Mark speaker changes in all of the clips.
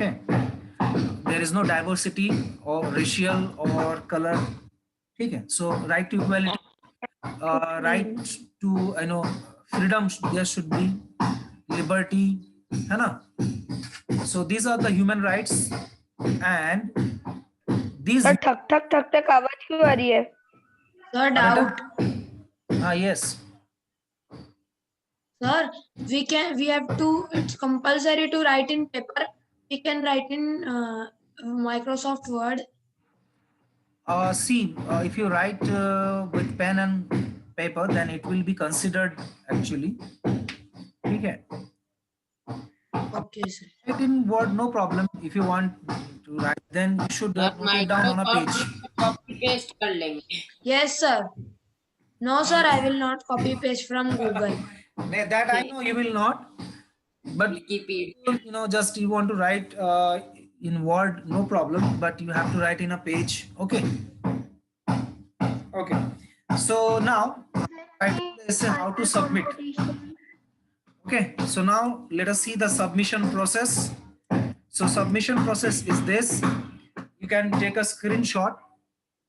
Speaker 1: Okay, there is no diversity or racial or color. Okay, so right to equality, right to freedom, there should be liberty, है ना? So these are the human rights, and these.
Speaker 2: Sir ठक ठक ठक ठक आवाज क्यों आ रही है?
Speaker 3: Sir, doubt.
Speaker 1: Yes.
Speaker 3: Sir, we have to, it's compulsory to write in paper. We can write in Microsoft Word.
Speaker 1: See, if you write with pen and paper, then it will be considered actually. Okay.
Speaker 3: Okay, sir.
Speaker 1: Write in Word, no problem. If you want to write, then you should put it down on a page.
Speaker 4: Copy paste कर लेंगे.
Speaker 3: Yes, sir. No, sir, I will not copy paste from Google.
Speaker 1: That I know you will not. But
Speaker 4: Wikipedia.
Speaker 1: just you want to write in Word, no problem. But you have to write in a page. Okay. Okay. So now, let's say how to submit. Okay. So now let us see the submission process. So submission process is this. You can take a screenshot.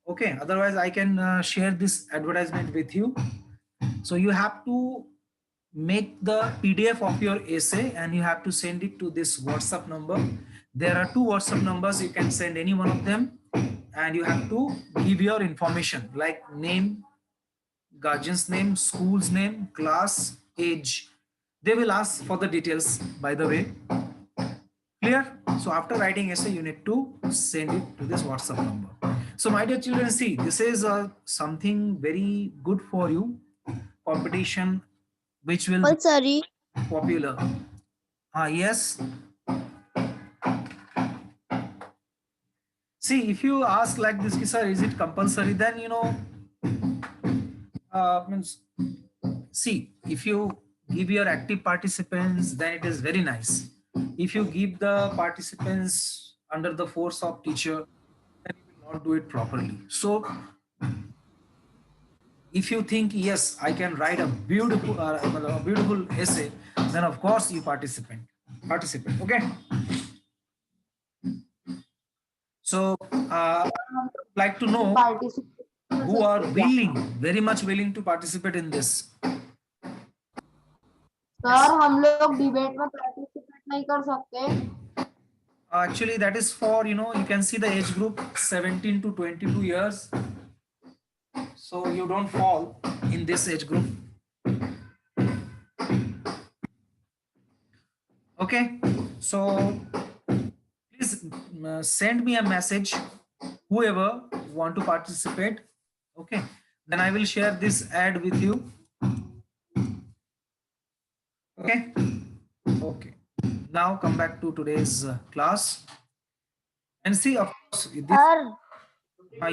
Speaker 1: Okay. Otherwise, I can share this advertisement with you. So you have to make the PDF of your essay and you have to send it to this WhatsApp number. There are 2 WhatsApp numbers. You can send any one of them, and you have to give your information like name, guardian's name, school's name, class, age. They will ask for the details, by the way. Clear? So after writing essay, you need to send it to this WhatsApp number. So my dear children, see, this is something very good for you. Competition which will be popular. Yes. See, if you ask like this, sir, is it compulsory? Then means, see, if you give your active participants, then it is very nice. If you give the participants under the force of teacher, then you will not do it properly. So if you think, yes, I can write a beautiful essay, then of course you participate. Okay. So I would like to know who are willing, very much willing to participate in this.
Speaker 5: Sir हम लोग debate में participate नहीं कर सकते.
Speaker 1: Actually, that is for, you can see the age group 17 to 22 years. So you don't fall in this age group. Okay. So please send me a message, whoever want to participate. Okay. Then I will share this ad with you. Okay. Okay. Now come back to today's class and see, of course, this.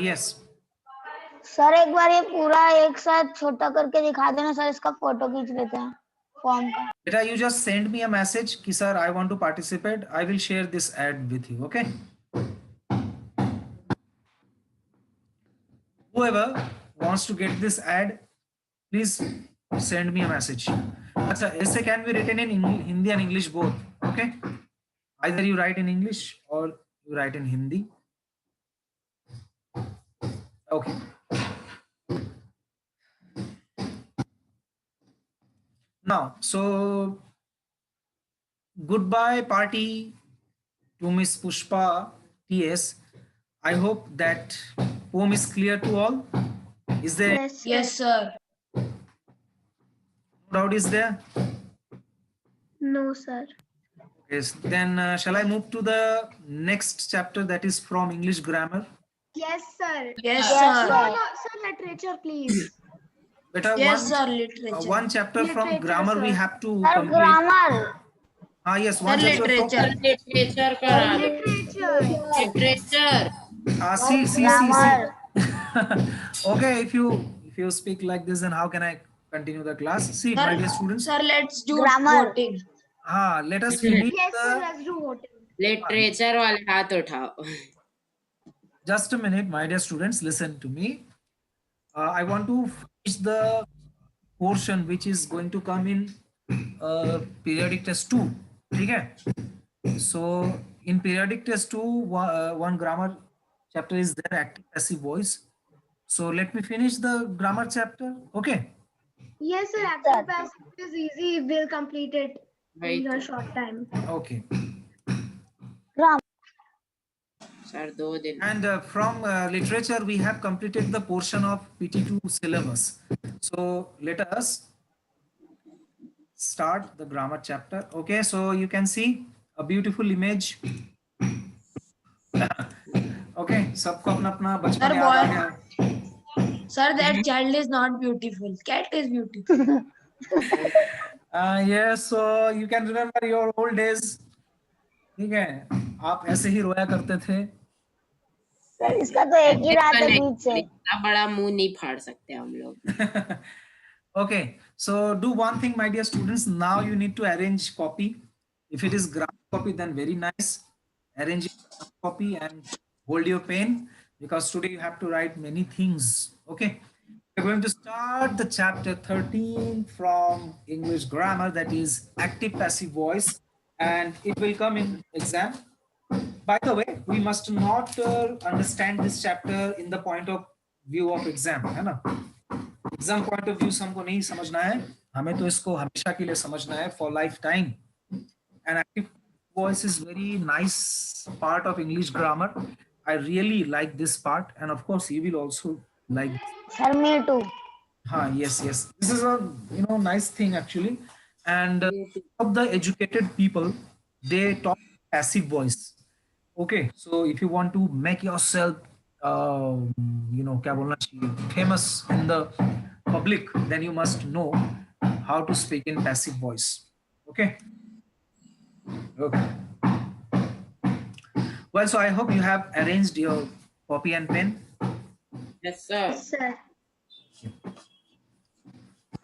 Speaker 1: Yes.
Speaker 5: Sir एक बार ये पूरा एक साथ छोटा करके दिखा देना sir, इसका फोटो खींच लेते हैं फॉर्म का.
Speaker 1: Beta, you just send me a message ki sir, I want to participate. I will share this ad with you. Okay. Whoever wants to get this ad, please send me a message. Achha, essay can be written in Hindi and English both. Okay. Either you write in English or you write in Hindi. Okay. Now, so goodbye party to Miss Pushpa TS. I hope that poem is clear to all. Is there?
Speaker 3: Yes, sir.
Speaker 1: No doubt is there?
Speaker 5: No sir.
Speaker 1: Yes. Then shall I move to the next chapter, that is from English grammar?
Speaker 5: Yes sir.
Speaker 3: Yes, sir.
Speaker 5: Sir literature please.
Speaker 1: Beta,
Speaker 3: Yes, sir, literature.
Speaker 1: one chapter from
Speaker 5: Literature,
Speaker 1: grammar we
Speaker 5: sir.
Speaker 1: have to
Speaker 5: Sir
Speaker 1: complete.
Speaker 5: grammar.
Speaker 1: Yes,
Speaker 3: Sir,
Speaker 1: one chapter
Speaker 3: literature.
Speaker 4: Literature करा. Literature.
Speaker 1: See.
Speaker 5: Grammar.
Speaker 1: Okay, if you speak like this, then how can I continue the class? See, my dear students.
Speaker 3: Sir, let's do
Speaker 5: Grammar.
Speaker 3: voting.
Speaker 1: Let us finish
Speaker 5: Yes sir,
Speaker 1: the.
Speaker 5: let's do voting.
Speaker 4: Literature वाले हाथ उठाओ.
Speaker 1: Just a minute, my dear students, listen to me. I want to finish the portion which is going to come in periodic test 2. Okay. So in periodic test 2, one grammar chapter is there, active passive voice. So let me finish the grammar chapter. Okay.
Speaker 6: Yes, sir. Active passive is easy. We'll complete it
Speaker 4: वही
Speaker 6: in a
Speaker 4: तो
Speaker 6: short time.
Speaker 1: Okay.
Speaker 5: Ram.
Speaker 4: Sir 2 दिन
Speaker 1: And from literature, we have completed the portion of PT2 syllabus. So let us start the grammar chapter. Okay, so you can see a beautiful image. Okay, सबको अपना अपना बचपन
Speaker 3: Sir,
Speaker 1: याद आ
Speaker 3: boy.
Speaker 1: गया.
Speaker 3: Sir, that child is not beautiful. Cat is beautiful.
Speaker 1: Yes, so you can remember your old days. ठीक है, आप ऐसे ही रोया करते थे.
Speaker 5: सर इसका तो एक ही रात है बीच से.
Speaker 4: इतना बड़ा मुंह नहीं फाड़ सकते हम लोग.
Speaker 1: Okay, so do one thing, my dear students. Now you need to arrange copy. If it is grammar copy, then very nice. Arrange your copy and hold your pen, because today you have to write many things. Okay, we're going to start the chapter 13 from English grammar, that is active passive voice, and it will come in exam. By the way, we must not understand this chapter in the point of view of exam, है ना? Exam point of view से हमको नहीं समझना है, हमें तो इसको हमेशा के लिए समझना है, for life time. And active voice is very nice part of English grammar. I really like this part, and of course you will also like.
Speaker 5: Sir me too.
Speaker 1: हाँ, yes, this is a nice thing actually. And of the educated people, they talk passive voice. Okay, so if you want to make yourself क्या बोलना चाहिए, famous in the public, then you must know how to speak in passive voice. Okay. Well, so I hope you have arranged your copy and pen.
Speaker 4: Yes, sir.
Speaker 6: Sir.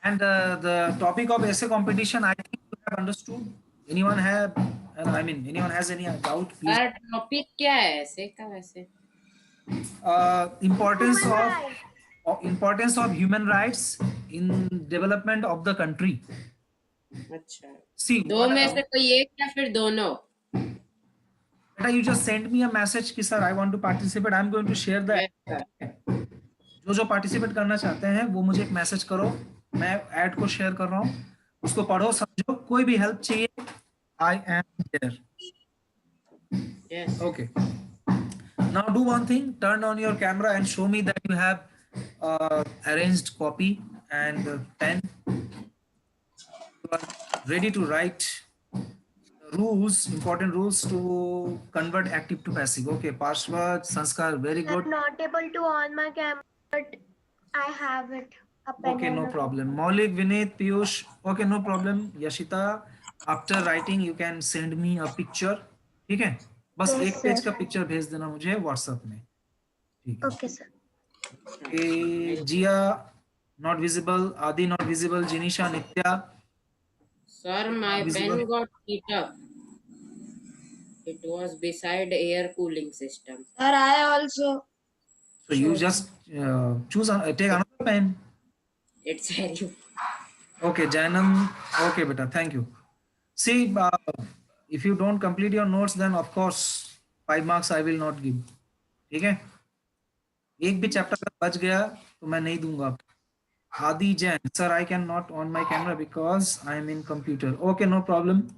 Speaker 1: And the topic of essay competition, I think you have understood. Anyone anyone has any doubt? Please.
Speaker 4: Sir topic क्या है ऐसे का वैसे?
Speaker 1: Importance of human rights in development of the country.
Speaker 4: अच्छा.
Speaker 1: See,
Speaker 4: दो में से कोई एक या फिर दोनों?
Speaker 1: Beta, you just sent me a message कि sir I want to participate. I'm going to share the.
Speaker 4: Yes, sir.
Speaker 1: जो पार्टिसिपेट करना चाहते हैं वो मुझे एक मैसेज करो, मैं ऐड को शेयर कर रहा हूँ, उसको पढ़ो समझो, कोई भी हेल्प चाहिए, I am there.
Speaker 4: Yes.
Speaker 1: Okay. Now do one thing, turn on your camera and show me that you have arranged copy and pen. You are ready to write rules, important rules to convert active to passive. Okay, Parshva, Sanskar, very good.
Speaker 6: I'm not able to on my camera, but I have it.
Speaker 1: Okay, no problem. Maulik, Vinit, Piyush. Okay, no problem. Yashita, after writing you can send me a picture. ठीक है, बस
Speaker 6: Yes,
Speaker 1: एक page
Speaker 6: sir.
Speaker 1: का picture भेज देना मुझे WhatsApp में. ठीक है.
Speaker 6: Okay, sir.
Speaker 1: Jiya not visible, Adi not visible, Jinisha, Nitya.
Speaker 4: Sir, my
Speaker 1: Visible.
Speaker 4: pen got heat up. It was beside air cooling system.
Speaker 3: Sir, I also.
Speaker 1: So you just choose take another pen.
Speaker 4: It's very.
Speaker 1: Okay, Janam. Okay, beta, thank you. See, if you don't complete your notes, then of course 5 marks I will not give. ठीक है, एक भी chapter बच गया तो मैं नहीं दूंगा. Adi Jain, sir, I cannot on my camera because I am in computer. Okay, no problem.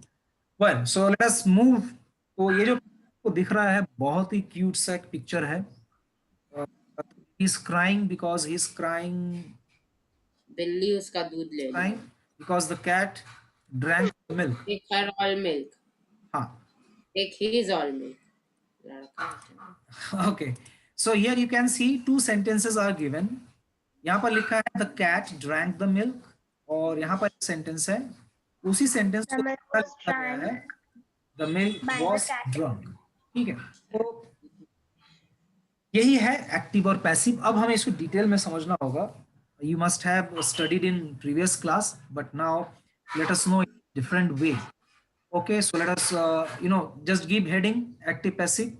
Speaker 1: Well, so let us move. तो ये जो आपको दिख रहा है बहुत ही क्यूट सा एक पिक्चर है. He is crying because he is crying.
Speaker 4: बिल्ली उसका दूध ले ली.
Speaker 1: Crying because the cat drank milk.
Speaker 4: Take her all milk.
Speaker 1: हाँ.
Speaker 4: Take his all milk. लड़का.
Speaker 1: Okay. So here you can see 2 sentences are given. यहाँ पर लिखा है the cat drank the milk, और यहाँ पर एक सेंटेंस है, उसी सेंटेंस को
Speaker 6: The milk was
Speaker 1: लिखा गया है
Speaker 6: drank
Speaker 1: the milk
Speaker 6: by the
Speaker 1: was
Speaker 6: cat.
Speaker 1: drunk. ठीक है, तो यही है एक्टिव और पैसिव. अब हमें इसको डिटेल में समझना होगा. You must have studied in previous class, but now let us know in different way. Okay, so let us just give heading active passive,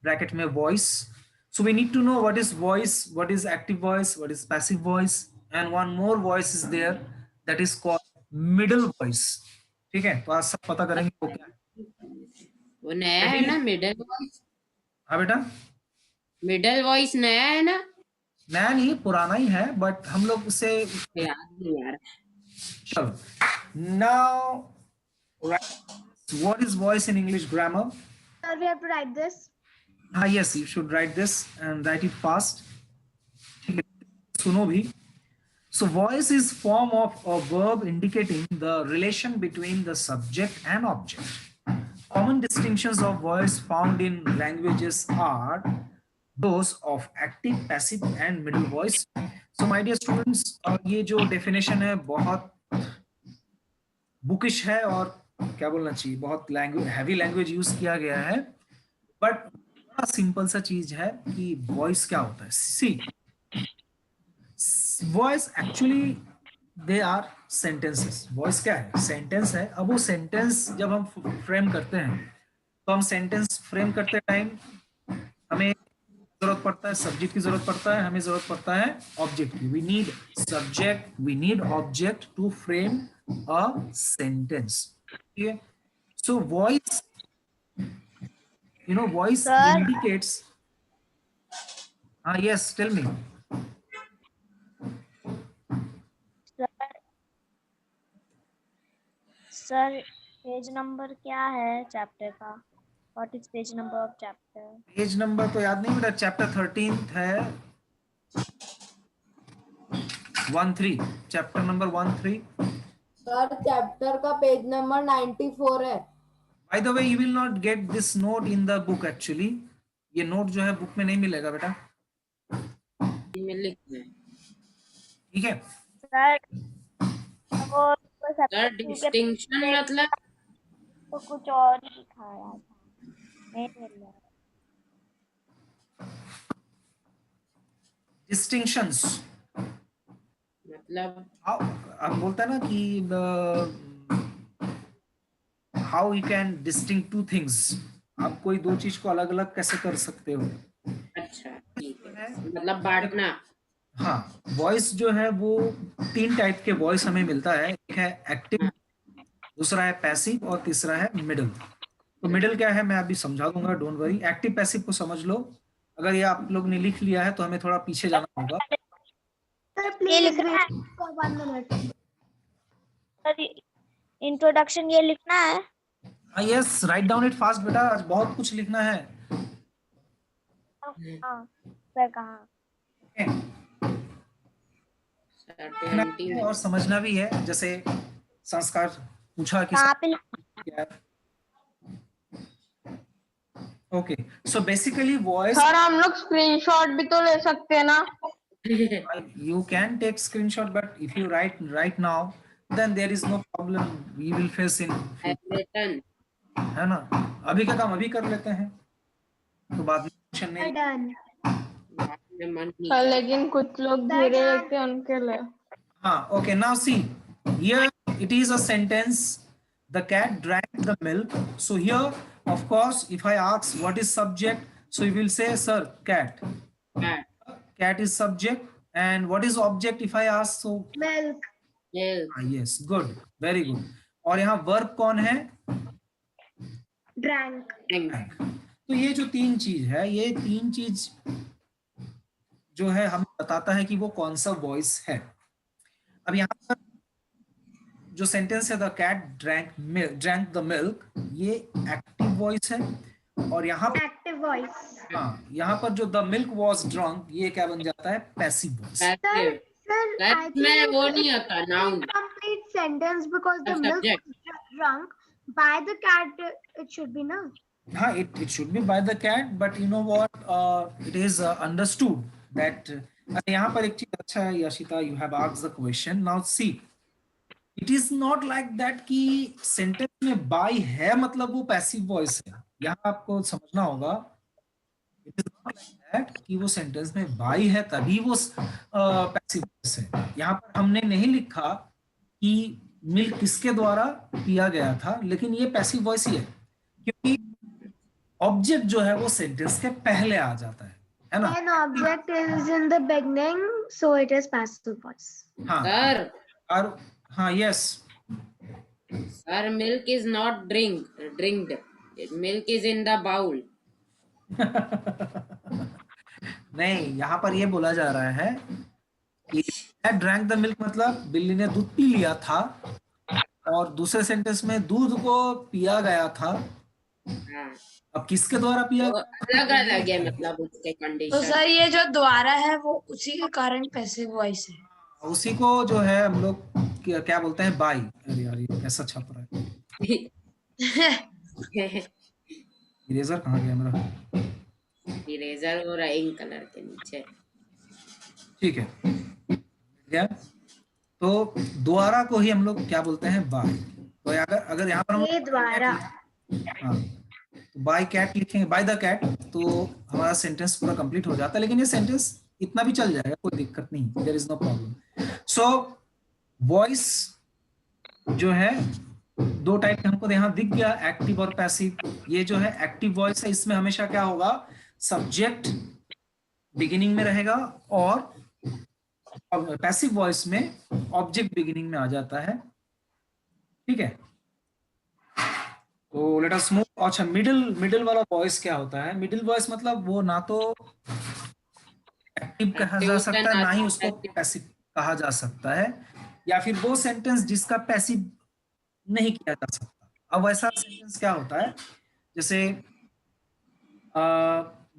Speaker 1: bracket में voice. So we need to know what is voice, what is active voice, what is passive voice, and one more voice is there that is called middle voice. ठीक है, तो आज सब पता करेंगे वो क्या है.
Speaker 4: वो नया है ना, मिडल वॉइस?
Speaker 1: हाँ बेटा,
Speaker 4: मिडल वॉइस नया है ना?
Speaker 1: नया नहीं पुराना ही है, बट हम लोग उसे
Speaker 4: याद नहीं यार।
Speaker 1: चलो now write what is voice in English grammar.
Speaker 6: Sir, we have to write this.
Speaker 1: Yes, you should write this and write it fast. ठीक है, सुनो भी. So voice is form of a verb indicating the relation between the subject and object. Common distinctions of voice found in languages are those of active, passive and middle voice. So my dear students, ये जो definition है बहुत bookish है और क्या बोलना चाहिए, बहुत लैंग्वेज हैवी लैंग्वेज यूज किया गया है, बट बड़ा सिंपल सा चीज है कि वॉइस क्या होता है. See voice actually they are sentences. Voice क्या है? सेंटेंस है. अब वो सेंटेंस जब हम फ्रेम करते हैं तो हम सेंटेंस फ्रेम करते टाइम हमें जरूरत पड़ता है सब्जेक्ट की, जरूरत पड़ता है हमें, जरूरत पड़ता है ऑब्जेक्ट की. We need subject, we need object to frame a sentence. Okay, so voice, voice
Speaker 5: Sir?
Speaker 1: indicates. Yes, tell me.
Speaker 7: Sir page number क्या है चैप्टर का? What is page number of chapter?
Speaker 1: Page number तो याद नहीं बेटा, chapter 13 है 13, chapter number 13.
Speaker 8: Sir chapter का page number 94 है.
Speaker 1: By the way, you will not get this note in the book actually. ये नोट जो है बुक में नहीं मिलेगा बेटा,
Speaker 4: में लिख दे।
Speaker 1: ठीक है.
Speaker 7: सर वो
Speaker 4: सर डिस्टिंक्शन मतलब
Speaker 7: तो कुछ और ही दिखाया था, नहीं मिल रहा.
Speaker 1: Distinctions
Speaker 4: मतलब
Speaker 1: हम बोलते हैं ना कि how you can distinguish two things. आप कोई दो चीज को अलग अलग कैसे कर सकते हो.
Speaker 4: अच्छा ठीक है, मतलब बांटना.
Speaker 1: हाँ, वॉइस जो है वो 3 टाइप के वॉइस हमें मिलता है. एक है एक्टिव, दूसरा है पैसिव और तीसरा है मिडिल. तो मिडिल क्या है मैं अभी समझा दूंगा, डोंट वरी. एक्टिव पैसिव को समझ लो. अगर ये आप लोग ने लिख लिया है तो हमें थोड़ा पीछे जाना होगा.
Speaker 6: Sir, please wait for 1 minute.
Speaker 7: Sir introduction ये लिखना है.
Speaker 1: Yes, write down it fast बेटा, आज बहुत कुछ लिखना है.
Speaker 7: हाँ सर कहाँ?
Speaker 1: और समझना भी है, जैसे संस्कार पूछा कि
Speaker 7: कहाँ पे
Speaker 1: okay. So basically voice,
Speaker 2: sir हम लोग स्क्रीनशॉट भी तो ले सकते हैं ना?
Speaker 1: you can take screenshot, but if you write right now then there is no problem we will face in
Speaker 4: written
Speaker 1: है ना. अभी का काम अभी कर लेते हैं तो बाद में टेंशन नहीं.
Speaker 6: Done.
Speaker 4: में मन नहीं.
Speaker 2: सर लेकिन कुछ लोग धीरे लिखते हैं उनके लिए.
Speaker 1: हाँ, okay, now see here it is a sentence, the cat drank the milk. So here of course if I ask what is subject, so you will say sir cat. Cat is subject, and what is object if I ask? So
Speaker 6: Milk.
Speaker 1: yes, good, very good. और यहाँ verb कौन है?
Speaker 6: Drank.
Speaker 1: तो ये जो 3 चीज है, ये 3 चीज जो है हमें बताता है कि वो कौन सा वॉइस है. अब यहाँ पर जो सेंटेंस है the cat drank the milk, ये एक्टिव वॉइस है. और यहाँ पर
Speaker 6: Active voice.
Speaker 1: हाँ, यहाँ पर जो द मिल्क वॉज ड्रंक, ये क्या बन जाता है? Passive voice.
Speaker 4: Passive.
Speaker 6: Sir, I
Speaker 4: That में वो नहीं आता noun.
Speaker 6: complete sentence because the
Speaker 4: The
Speaker 6: milk
Speaker 4: subject.
Speaker 6: was drunk by the cat. It should be no.
Speaker 1: हाँ, it should be by the cat, but you know what, it is understood that यहाँ पर एक चीज अच्छा है Yashita, you have asked the question. Now see, it is not like that कि sentence में by है मतलब वो पैसिव वॉइस है. यहाँ आपको समझना होगा, it is not like that कि वो सेंटेंस में by है तभी वो पैसिव वॉइस है. यहाँ पर हमने नहीं लिखा कि मिल्क किसके द्वारा पिया गया था, लेकिन ये पैसिव वॉइस ही है क्योंकि ऑब्जेक्ट जो है वो सेंटेंस के पहले आ जाता है ना.
Speaker 6: An object is in the beginning, so it is passive voice.
Speaker 1: हाँ,
Speaker 4: Sir,
Speaker 1: और हाँ, yes,
Speaker 4: sir, milk is not drinked. Milk is in the bowl.
Speaker 1: नहीं, यहाँ पर ये बोला जा रहा है कि ड्रैंक द मिल्क मतलब बिल्ली ने दूध पी लिया था, और दूसरे सेंटेंस में दूध को पिया गया था।
Speaker 4: हाँ,
Speaker 1: अब किसके द्वारा पिया
Speaker 4: तो अलग अलग है मतलब उसके
Speaker 3: तो
Speaker 4: कंडीशन।
Speaker 3: सर ये जो द्वारा है वो उसी के कारण पैसिव वॉइस है।
Speaker 1: उसी को जो है हम लोग क्या बोलते हैं, बाई। अरे यार ये कैसा छप रहा है, इरेजर कहाँ गया मेरा?
Speaker 4: इरेजर और इंक कलर के नीचे।
Speaker 1: ठीक है, क्या? तो द्वारा को ही हम लोग क्या बोलते हैं, बाय। तो अगर यहाँ पर हम
Speaker 6: ये द्वारा।
Speaker 1: हाँ, तो बाय कैट लिखेंगे, बाय द कैट, तो हमारा सेंटेंस पूरा कंप्लीट हो जाता है। लेकिन ये सेंटेंस इतना भी चल जाएगा, कोई दिक्कत नहीं, there is no problem. So voice जो है दो टाइप का हमको यहाँ दिख गया, एक्टिव और पैसिव। ये जो है एक्टिव वॉइस है, इसमें हमेशा क्या होगा, सब्जेक्ट बिगिनिंग में रहेगा, और पैसिव वॉइस में ऑब्जेक्ट बिगिनिंग में आ जाता है। ठीक है, तो लेट अस मूव। अच्छा, मिडिल वाला वॉइस क्या होता है? मिडिल वॉइस मतलब वो ना तो एक्टिव कहा जा सकता है, ना ही उसको पैसिव कहा जा सकता है, या फिर वो सेंटेंस जिसका पैसिव नहीं किया जा सकता। अब वैसा सेंटेंस क्या होता है, जैसे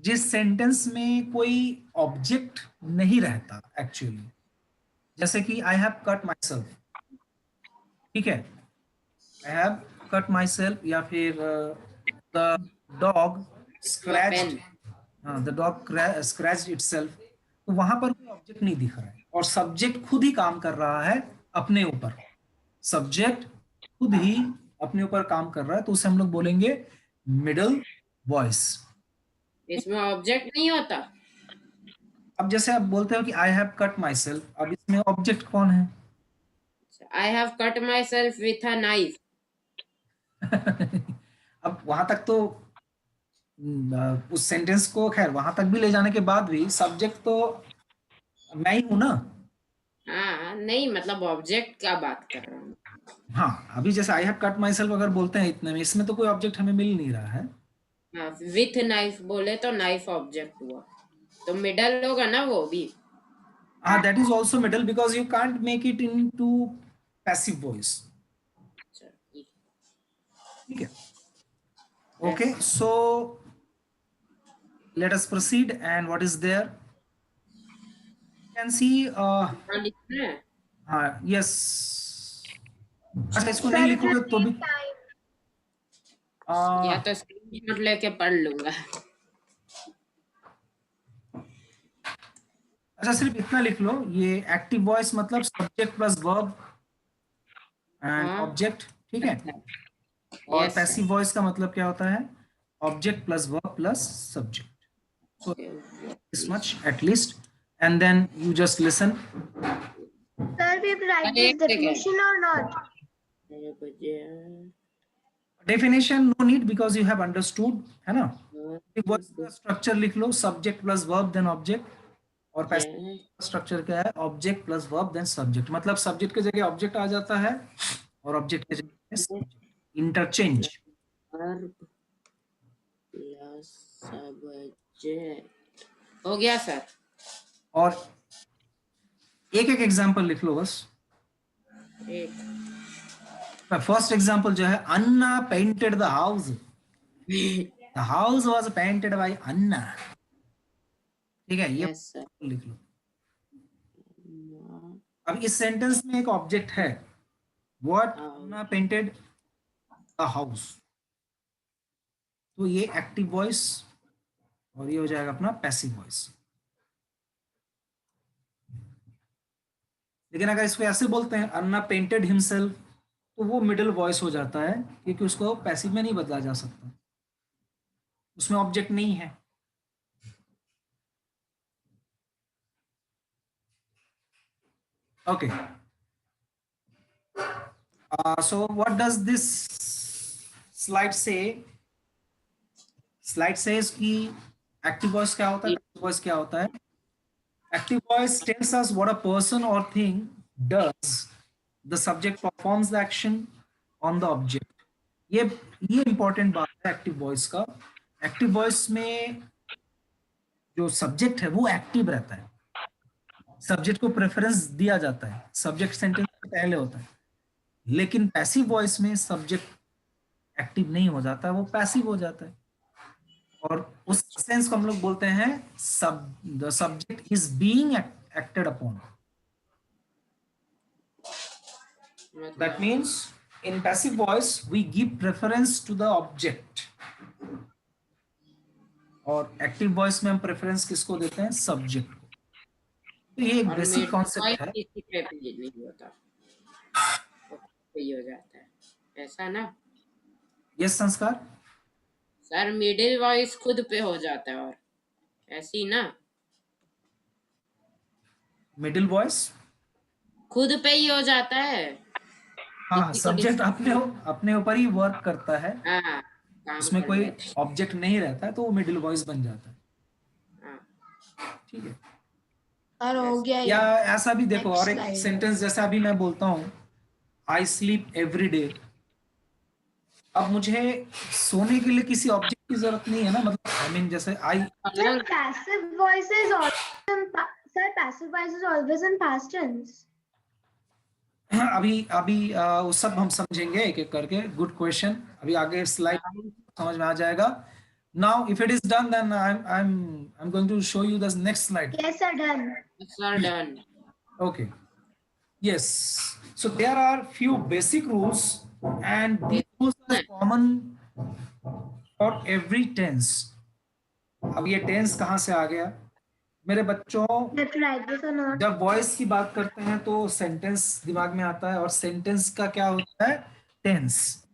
Speaker 1: जिस सेंटेंस में कोई ऑब्जेक्ट नहीं रहता एक्चुअली, जैसे कि I have cut my self. ठीक है, I have cut my self, या फिर the dog scratched, the dog scratched itself. तो वहां पर कोई ऑब्जेक्ट नहीं दिख रहा है, और सब्जेक्ट खुद ही काम कर रहा है अपने ऊपर। सब्जेक्ट खुद ही अपने ऊपर काम कर रहा है, तो उसे हम लोग बोलेंगे मिडिल वॉइस।
Speaker 4: इसमें ऑब्जेक्ट नहीं होता।
Speaker 1: अब जैसे आप बोलते हो कि I have cut my self, अब इसमें ऑब्जेक्ट कौन है?
Speaker 4: I have cut my self with a knife.
Speaker 1: अब वहां तक तो उस सेंटेंस को खैर वहां तक भी ले जाने के बाद भी सब्जेक्ट तो मैं ही हूं ना।
Speaker 4: हाँ, नहीं मतलब ऑब्जेक्ट का बात कर रहा हूँ।
Speaker 1: हाँ, अभी जैसे I have cut my self अगर बोलते हैं इतने में, इसमें तो कोई ऑब्जेक्ट हमें मिल नहीं रहा है।
Speaker 4: हाँ, विथ नाइफ बोले तो नाइफ ऑब्जेक्ट हुआ, तो मिडल होगा ना वो भी।
Speaker 1: हाँ, that is also middle, because you can't make it into passive voice. ठीक है, okay, so let us proceed, and what is there, you can see yes। अच्छा, इसको नहीं लिखोगे तो भी
Speaker 4: या तो स्क्रीनशॉट लेके पढ़ लूंगा।
Speaker 1: अच्छा, सिर्फ इतना लिख लो, ये एक्टिव वॉइस मतलब subject plus verb and object. ठीक है, और पैसिव वॉइस का मतलब क्या होता है, object plus verb plus subject. So this much at least, and then you just listen.
Speaker 6: Sir, we have to write this definition or not?
Speaker 1: Definition no need, because you have understood, है ना। Voice का structure लिख लो, subject plus verb then object, और passive structure क्या है, object plus verb then subject. मतलब subject की जगह ऑब्जेक्ट आ जाता है, और ऑब्जेक्ट की जगह सब्जेक्ट, इंटरचेंज।
Speaker 4: हो गया सर।
Speaker 1: और एक एक एग्जांपल लिख लो बस। फर्स्ट एग्जांपल जो है, Anna painted the house. The house was painted by Anna. ठीक है, ये लिख लो। अब इस सेंटेंस में एक ऑब्जेक्ट है, what Anna painted the house, तो ये एक्टिव वॉइस, और ये हो जाएगा अपना पैसिव वॉइस। लेकिन अगर इसको ऐसे बोलते हैं, अन्ना पेंटेड हिमसेल्फ, तो वो मिडिल वॉइस हो जाता है, क्योंकि उसको पैसिव में नहीं बदला जा सकता, उसमें ऑब्जेक्ट नहीं है। Okay, so what does this slide से? स्लाइड सेज कि एक्टिव वॉइस क्या होता है, पैसिव वॉइस क्या होता है। Active voice tells us what a person or thing does. The subject performs the action on the object. ये इंपॉर्टेंट बात है एक्टिव वॉइस का। एक्टिव वॉइस में जो सब्जेक्ट है वो एक्टिव रहता है, सब्जेक्ट को प्रेफरेंस दिया जाता है, सब्जेक्ट सेंटेंस से पहले होता है। लेकिन पैसिव वॉइस में सब्जेक्ट एक्टिव नहीं हो जाता, वो पैसिव हो जाता है, और उस सेंस को हम लोग बोलते हैं the subject is being acted upon. That means in passive voice we give preference to the object, और एक्टिव वॉइस में हम प्रेफरेंस किसको देते हैं? सब्जेक्ट को। तो ये एक बेसिक कॉन्सेप्ट है।
Speaker 4: किसी पे भी नहीं होता, सही हो जाता है, ऐसा ना?
Speaker 1: यस संस्कार
Speaker 4: सर मिडिल वॉइस खुद पे हो जाता है, और ऐसी ना?
Speaker 1: मिडिल वॉइस
Speaker 4: खुद पे ही हो जाता है।
Speaker 1: हाँ, सब्जेक्ट अपने ऊपर ही वर्क करता है,
Speaker 4: हाँ,
Speaker 1: उसमें कोई ऑब्जेक्ट नहीं रहता है, तो वो मिडिल वॉइस बन जाता है। ठीक है,
Speaker 3: सर हो गया
Speaker 1: या
Speaker 3: ये।
Speaker 1: ऐसा भी देखो,
Speaker 3: Next
Speaker 1: और एक
Speaker 3: slide.
Speaker 1: सेंटेंस जैसा अभी मैं बोलता हूँ आई स्लीप एवरी डे। अब मुझे सोने के लिए किसी ऑब्जेक्ट की जरूरत नहीं है ना, मतलब आई मीन जैसे आई
Speaker 6: Sir, passive voice is always in sir, passive voice is always in past tense.
Speaker 1: अभी वो सब हम समझेंगे एक एक करके। गुड क्वेश्चन, अभी आगे स्लाइड समझ में आ जाएगा। Now if it is done then I am going to show you the next slide.
Speaker 6: Yes, sir, done.
Speaker 4: Sir done.
Speaker 1: Okay, yes, so there are few basic rules and these rules are common for every tense। अब ये tense कहाँ से आ गया मेरे बच्चों?
Speaker 6: Let's write this or not.
Speaker 1: जब voice की बात करते हैं तो सेंटेंस दिमाग में आता है, और सेंटेंस का क्या होता है? टेंस।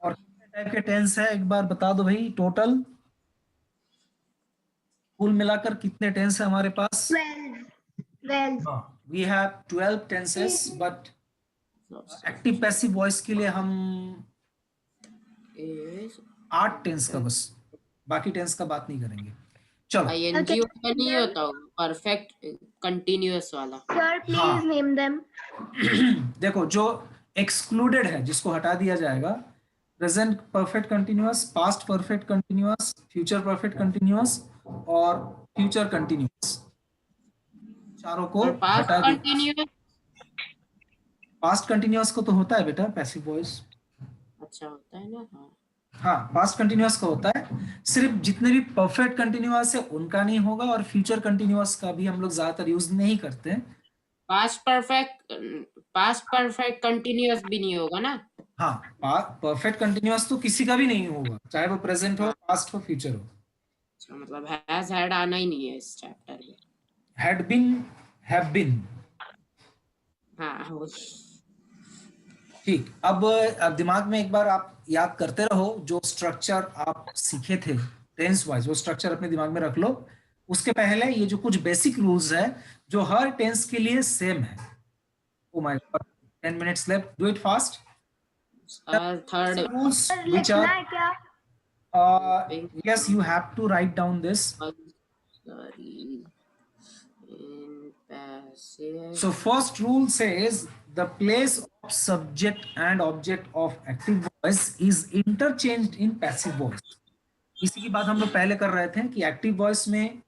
Speaker 1: और कितने टाइप के टेंस है एक बार बता दो भाई, टोटल कुल मिलाकर कितने टेंस है हमारे पास?
Speaker 6: 12.
Speaker 1: We have 12 tenses, but active passive voice के लिए हम 8 टेंस का बस, बाकी टेंस का बात नहीं करेंगे। चलो
Speaker 4: आईएनजी वाला नहीं होता, परफेक्ट कंटीन्यूअस वाला।
Speaker 6: Sir, please
Speaker 1: हाँ।
Speaker 6: name them.
Speaker 1: देखो, जो एक्सक्लूडेड है जिसको हटा दिया जाएगा, present perfect continuous, past perfect continuous, future perfect continuous और फ्यूचर कंटिन्यूअस, चारों को हटा दिया। पास्ट कंटिन्यूअस को तो होता है बेटा पैसिव वॉइस।
Speaker 4: अच्छा होता है ना?
Speaker 1: हाँ, पास्ट कंटिन्यूअस का होता है, सिर्फ जितने भी परफेक्ट कंटिन्यूअस है उनका नहीं होगा, और फ्यूचर कंटिन्यूअस का भी हम लोग ज्यादातर यूज नहीं करते हैं।
Speaker 4: पास्ट परफेक्ट कंटीन्यूअस भी नहीं होगा ना?
Speaker 1: हाँ, परफेक्ट कंटिन्यूअस तो किसी का भी नहीं होगा, चाहे वो प्रेजेंट हो, पास्ट हो, फ्यूचर हो।
Speaker 4: अच्छा, मतलब हैज हैड आना ही नहीं है इस चैप्टर में।
Speaker 1: Had been, have been.
Speaker 4: हाँ
Speaker 1: ठीक, अब दिमाग में एक बार आप याद करते रहो जो स्ट्रक्चर आप सीखे थे टेंस वाइज, वो स्ट्रक्चर अपने दिमाग में रख लो। उसके पहले ये जो कुछ बेसिक रूल्स है जो हर टेंस के लिए सेम है। Oh my God, 10 minutes left, do it fast.
Speaker 4: Third
Speaker 1: rules
Speaker 6: Sir,
Speaker 1: which
Speaker 6: लिखना
Speaker 1: आर
Speaker 6: है क्या?
Speaker 1: yes, you have to write down this. So first rule says the place of subject and object of active voice is interchanged in passive voice। इसी की बात हम लोग पहले कर रहे थे कि एक्टिव वॉइस में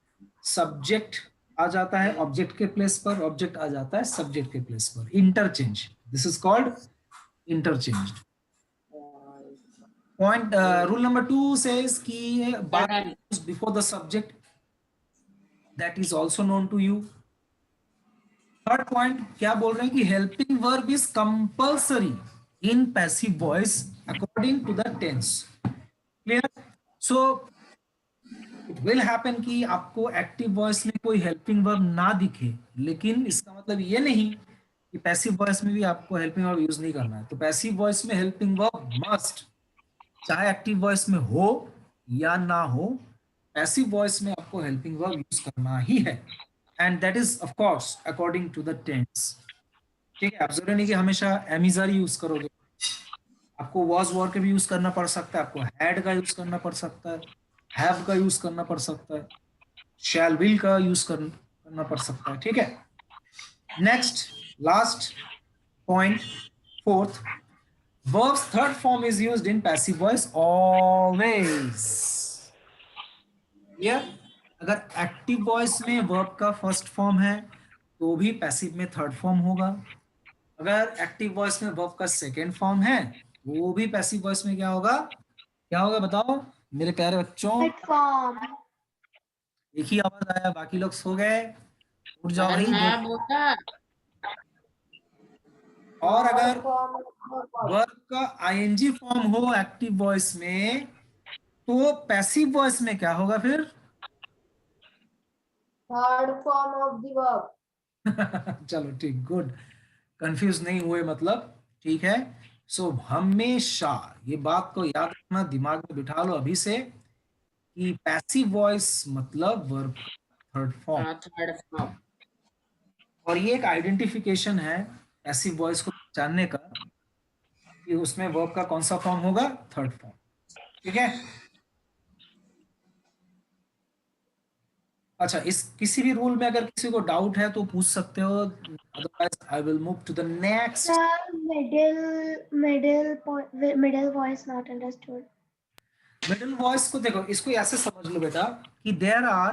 Speaker 1: सब्जेक्ट आ जाता है ऑब्जेक्ट के प्लेस पर, ऑब्जेक्ट आ जाता है सब्जेक्ट के प्लेस पर। Interchange, this is called interchange. Point rule number 2 says कि before the subject, that is also known to you. Third point क्या बोल रहे हैं कि helping verb is compulsory in passive voice according to the tense. Clear? So it will happen कि आपको active voice में कोई हेल्पिंग वर्ब ना दिखे, लेकिन इसका मतलब ये नहीं कि पैसिव वॉइस में भी आपको हेल्पिंग वर्ब यूज नहीं करना है। तो पैसिव वॉइस में हेल्पिंग वर्ब मस्ट, चाहे एक्टिव वॉइस में हो या ना हो, पैसिव वॉइस में आपको हेल्पिंग वर्ब यूज करना ही है, and that is of course according to the tense. ठीक है, आप जरूरी नहीं कि हमेशा एमिजर यूज करोगे, आपको वॉज वॉर का भी यूज करना पड़ सकता है, आपको हैड का यूज करना पड़ सकता है, हैव का यूज करना पड़ सकता है, शैल विल का यूज करना पड़ सकता है। ठीक है, next last point, fourth, Verb's third form is used in passive voice always. Clear? अगर एक्टिव वॉइस में वर्ब का फर्स्ट फॉर्म है तो भी पैसिव में थर्ड फॉर्म होगा। अगर एक्टिव वॉइस में वर्ब का सेकेंड फॉर्म है वो भी पैसिव वॉइस में क्या होगा? क्या होगा बताओ मेरे प्यारे बच्चों?
Speaker 6: Third form.
Speaker 1: एक ही आवाज आया, बाकी लोग सो गए, उठ जाओ भाई।
Speaker 4: मैं बोला
Speaker 1: और अगर वर्ब का आईएनजी फॉर्म हो एक्टिव वॉइस में तो पैसिव वॉइस में क्या होगा फिर?
Speaker 8: Third form of the verb.
Speaker 1: चलो ठीक, गुड, कंफ्यूज नहीं हुए मतलब, ठीक है। सो हमेशा ये बात को याद रखना, दिमाग में बिठा लो अभी से कि पैसिव वॉइस मतलब verb third form.
Speaker 4: Third form.
Speaker 1: और ये एक आइडेंटिफिकेशन है पैसिव वॉइस को जानने का कि उसमें वर्ब का कौन सा फॉर्म होगा? थर्ड फॉर्म, ठीक है। अच्छा, इस किसी भी रूल में अगर किसी को डाउट है तो पूछ सकते हो, otherwise I will move to the next.
Speaker 6: Middle voice not understood.
Speaker 1: Middle voice को देखो, इसको ऐसे समझ लो बेटा कि there are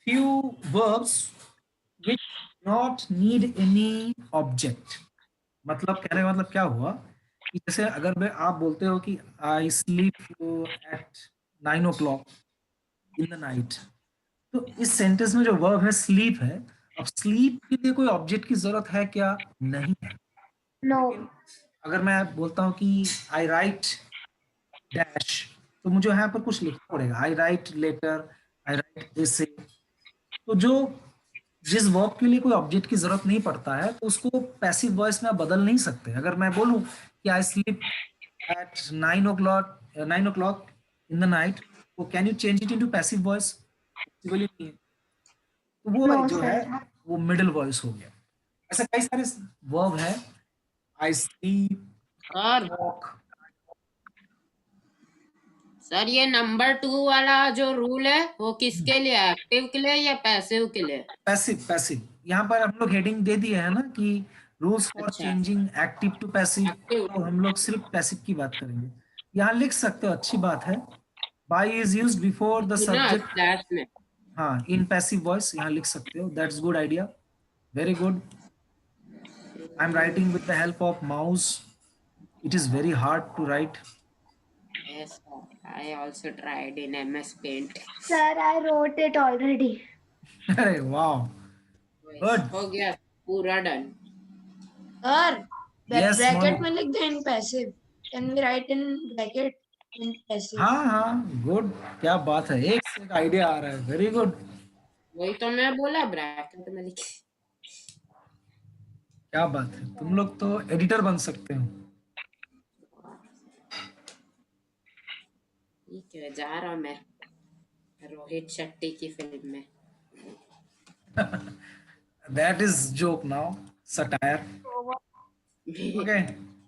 Speaker 1: few verbs which not need any object. मतलब कहने का मतलब क्या हुआ कि जैसे अगर मैं आप बोलते हो कि I sleep at 9 o'clock in the night, तो इस सेंटेंस में जो वर्ब है स्लीप है। अब स्लीप के लिए कोई ऑब्जेक्ट की जरूरत है क्या? नहीं है।
Speaker 6: No.
Speaker 1: अगर मैं बोलता हूँ कि आई राइट डैश, तो मुझे यहाँ पर कुछ लिखना पड़ेगा, आई राइट लेटर, आई राइट एसे। तो जो जिस वर्ब के लिए कोई ऑब्जेक्ट की जरूरत नहीं पड़ता है तो उसको पैसिव वॉइस में आप बदल नहीं सकते। अगर मैं बोलूं कि I sleep at 9 o'clock in the night, तो can you change it into passive voice? Possible ही नहीं है। तो वो
Speaker 6: No,
Speaker 1: जो
Speaker 6: sir.
Speaker 1: है वो मिडिल वॉइस हो गया। ऐसे कई सारे वर्ब है, आई स्लीप,
Speaker 4: और
Speaker 1: वॉक।
Speaker 4: सर ये नंबर 2 वाला जो रूल है वो किसके लिए? एक्टिव के लिए या पैसिव के लिए?
Speaker 1: Passive, passive. यहाँ पर हम लोग हेडिंग दे दिए है ना कि रूल्स फॉर
Speaker 4: अच्छा।
Speaker 1: Changing active to passive,
Speaker 4: Active.
Speaker 1: तो हम लोग सिर्फ पैसिव की बात करेंगे। यहाँ लिख सकते हो, अच्छी बात है। By is used before the
Speaker 4: ना
Speaker 1: सब्जेक्ट।
Speaker 4: स्लैश में।
Speaker 1: हाँ, इन पैसिव वॉइस यहाँ लिख सकते हो। That's good idea, very good. I am writing with the help of mouse, it is very hard to write.
Speaker 4: Yes, sir. I also tried in MS Paint.
Speaker 6: Sir, I wrote it already.
Speaker 1: अरे वाह, Good.
Speaker 4: हो गया पूरा done.
Speaker 3: Sir
Speaker 1: Yes,
Speaker 3: bracket
Speaker 1: Monu.
Speaker 3: में लिख दे in passive, can we write in bracket in passive?
Speaker 1: हाँ हाँ, गुड, क्या बात है, एक से एक आइडिया आ रहा है, वेरी गुड।
Speaker 4: वही तो मैं बोला ब्रैकेट में लिख।
Speaker 1: क्या बात है, तुम लोग तो एडिटर बन सकते हो।
Speaker 4: ठीक है, जा रहा मैं रोहित शेट्टी की फिल्म में।
Speaker 1: That is joke now, satire. Okay,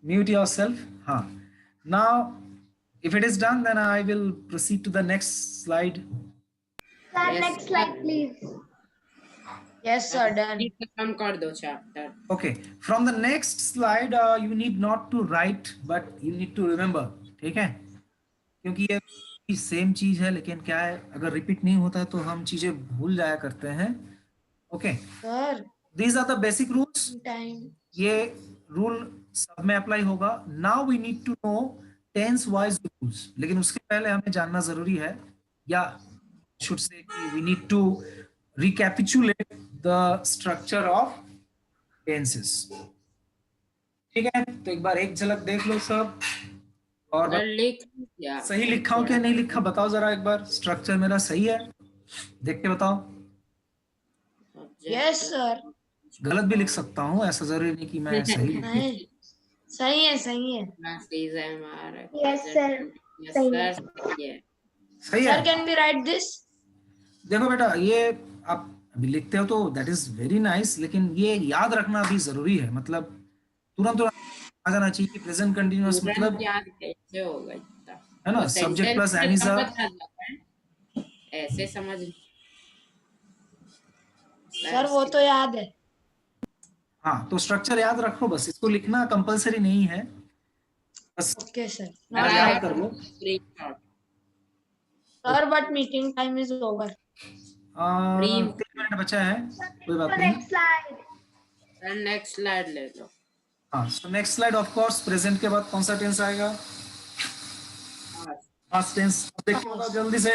Speaker 1: mute yourself. हाँ. Now, if it is done, then I will proceed to the next slide.
Speaker 6: Sir,
Speaker 4: Yes,
Speaker 6: next slide, please.
Speaker 3: Yes sir done.
Speaker 4: खत्म कर दो chapter.
Speaker 1: Okay, from the next slide, you need not to write, but you need to remember. ठीक है? क्योंकि ये same चीज है, लेकिन क्या है, अगर रिपीट नहीं होता है तो हम चीजें भूल जाया करते हैं। Okay,
Speaker 3: sir
Speaker 1: these are the basic rules.
Speaker 3: Time
Speaker 1: ये रूल सब में अप्लाई होगा। Now we need to know tense wise rules, लेकिन उसके पहले हमें जानना जरूरी है, या should say we need to recapitulate the structure of tenses. ठीक है, तो एक बार एक झलक देख लो सब, और
Speaker 4: लिख क्या
Speaker 1: सही लिखा हूं क्या नहीं लिखा बताओ जरा एक बार। स्ट्रक्चर मेरा सही है, देख के बताओ।
Speaker 3: Yes sir.
Speaker 1: गलत भी लिख सकता हूँ, ऐसा जरूरी नहीं कि मैं सही लिखूं।
Speaker 3: नहीं सही है सही है।
Speaker 6: Yes, sir.
Speaker 4: सही है।
Speaker 1: सही
Speaker 3: सर
Speaker 1: है।
Speaker 3: Can we write this?
Speaker 1: देखो बेटा, ये आप अभी लिखते हो तो दैट इज वेरी नाइस, लेकिन ये याद रखना भी जरूरी है। मतलब तुरंत आ जाना चाहिए कि प्रेजेंट कंटिन्यूअस मतलब
Speaker 4: याद कैसे होगा इतना?
Speaker 1: है ना, सब्जेक्ट प्लस एनी सा।
Speaker 4: ऐसे समझ।
Speaker 3: सर वो तो याद है।
Speaker 1: हाँ, तो स्ट्रक्चर याद रखो बस, इसको लिखना कंपलसरी नहीं है। बस
Speaker 3: Okay, sir.
Speaker 1: और
Speaker 3: Not
Speaker 1: याद
Speaker 3: yet.
Speaker 1: कर लो।
Speaker 4: Screenshot.
Speaker 3: Sir, but meeting time is over.
Speaker 1: 3 minute बचा है, कोई बात
Speaker 6: So
Speaker 1: नहीं।
Speaker 6: next slide.
Speaker 4: Sir, next slide ले लो।
Speaker 1: हाँ, so next slide of course present के बाद कौन सा टेंस आएगा? Past tense. देखिए बताओ जल्दी से,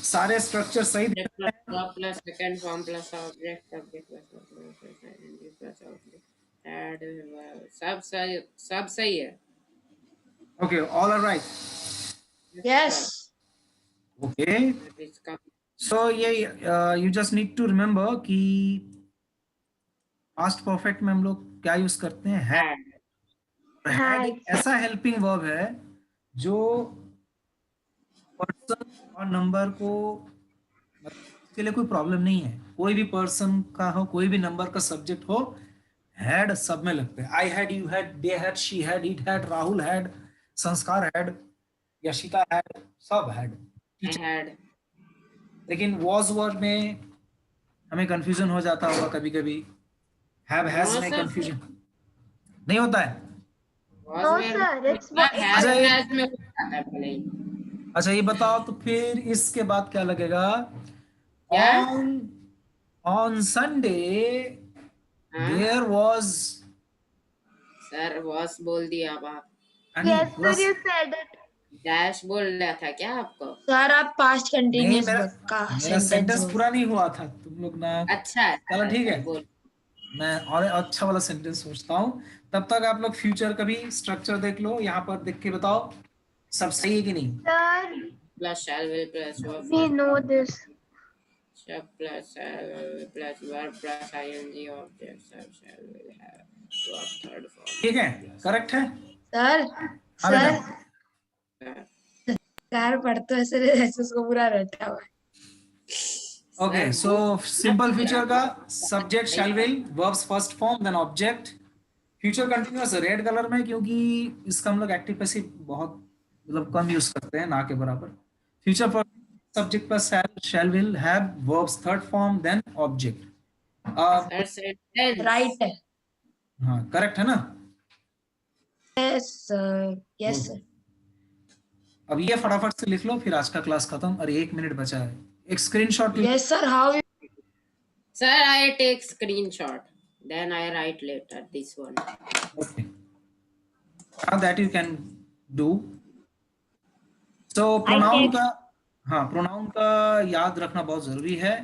Speaker 1: सारे स्ट्रक्चर सही दिख रहे हैं?
Speaker 4: Verb plus second form plus object, subject plus ing plus object, add सब सही है।
Speaker 1: Okay, all are right.
Speaker 3: Yes.
Speaker 1: Okay,
Speaker 4: इसका
Speaker 1: सो ये you just need to remember कि पास्ट परफेक्ट में हम लोग क्या यूज करते हैं? हैड। हैड एक ऐसा हेल्पिंग वर्ब है जो पर्सन और नंबर को, इसके लिए कोई प्रॉब्लम नहीं है, कोई भी पर्सन का हो, कोई भी नंबर का सब्जेक्ट हो, हैड सब में लगते हैं। I had, you had, they had, she had, it had, Rahul had, संस्कार हैड, यशिता हैड, सब हैड।
Speaker 4: had
Speaker 1: लेकिन वॉज वर्ड में हमें कंफ्यूजन हो जाता होगा कभी कभी। हैव हैज में कंफ्यूजन नहीं होता है?
Speaker 6: No, sir. It's
Speaker 4: has में होता है भले ही।
Speaker 1: अच्छा ये बताओ तो फिर इसके बाद क्या लगेगा?
Speaker 4: क्या?
Speaker 1: On Sunday there was,
Speaker 4: sir was बोल दिया अब आप।
Speaker 6: yes, sir. You said it.
Speaker 4: Dash बोल रहा था क्या आपको?
Speaker 3: Sir, आप past continuous
Speaker 1: मेरा
Speaker 3: verb का
Speaker 1: सेंटेंस
Speaker 3: sentence
Speaker 1: पूरा नहीं हुआ था, तुम लोग ना।
Speaker 4: अच्छा
Speaker 1: चलो ठीक है,
Speaker 4: बोल।
Speaker 1: मैं और अच्छा वाला सेंटेंस सोचता हूँ, तब तक आप लोग फ्यूचर का भी स्ट्रक्चर देख लो। यहाँ पर देख के बताओ सब सही है कि नहीं?
Speaker 6: Sir,
Speaker 4: plus shall will plus verb
Speaker 6: we know this.
Speaker 4: shall plus shall will plus verb plus ing object sub shall will have verb third form।
Speaker 1: ठीक है, करेक्ट है?
Speaker 3: Sir,
Speaker 1: हाँ
Speaker 3: sir,
Speaker 1: बेटा।
Speaker 3: कार पढ़ते ऐसे जैसे उसको पूरा रटा हुआ है।
Speaker 1: ओके, सो सिंपल फ्यूचर का subject shall will, verbs first form then object. Future continuous red colour में, क्योंकि इसका हम लोग एक्टिव पैसिव बहुत मतलब कम यूज करते हैं, ना के बराबर। Future for subject plus shall will have verbs third form then object.
Speaker 4: Sir sentence
Speaker 3: Right है।
Speaker 1: हाँ करेक्ट है ना?
Speaker 3: Yes, sir. Yes, sir.
Speaker 1: अब ये फटाफट से लिख लो, फिर आज का क्लास खत्म। अरे 1 मिनट बचा है, एक स्क्रीनशॉट ले।
Speaker 3: Yes, sir. How you?
Speaker 4: sir I take screenshot then I write later this one।
Speaker 1: Okay. That you can do. So pronoun का, हाँ प्रोनाउन का याद रखना बहुत जरूरी है।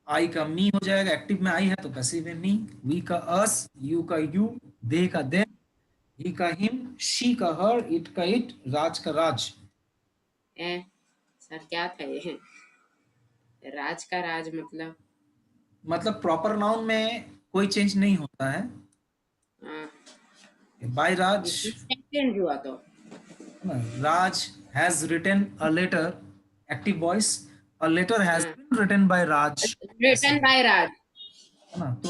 Speaker 1: आई का मी हो जाएगा, एक्टिव में आई है तो पैसिव में मी, वी का अस, यू का यू, दे का दे, ही का हिम, शी का हर, इट का इट, राज का राज।
Speaker 4: सर क्या था ये? राज का राज
Speaker 1: मतलब प्रॉपर नाउन में कोई चेंज नहीं होता है। बाय राज,
Speaker 4: चेंज हुआ तो
Speaker 1: Raj has written a letter, active voice, a letter has been written by Raj,
Speaker 4: written by Raj.
Speaker 1: है ना? तो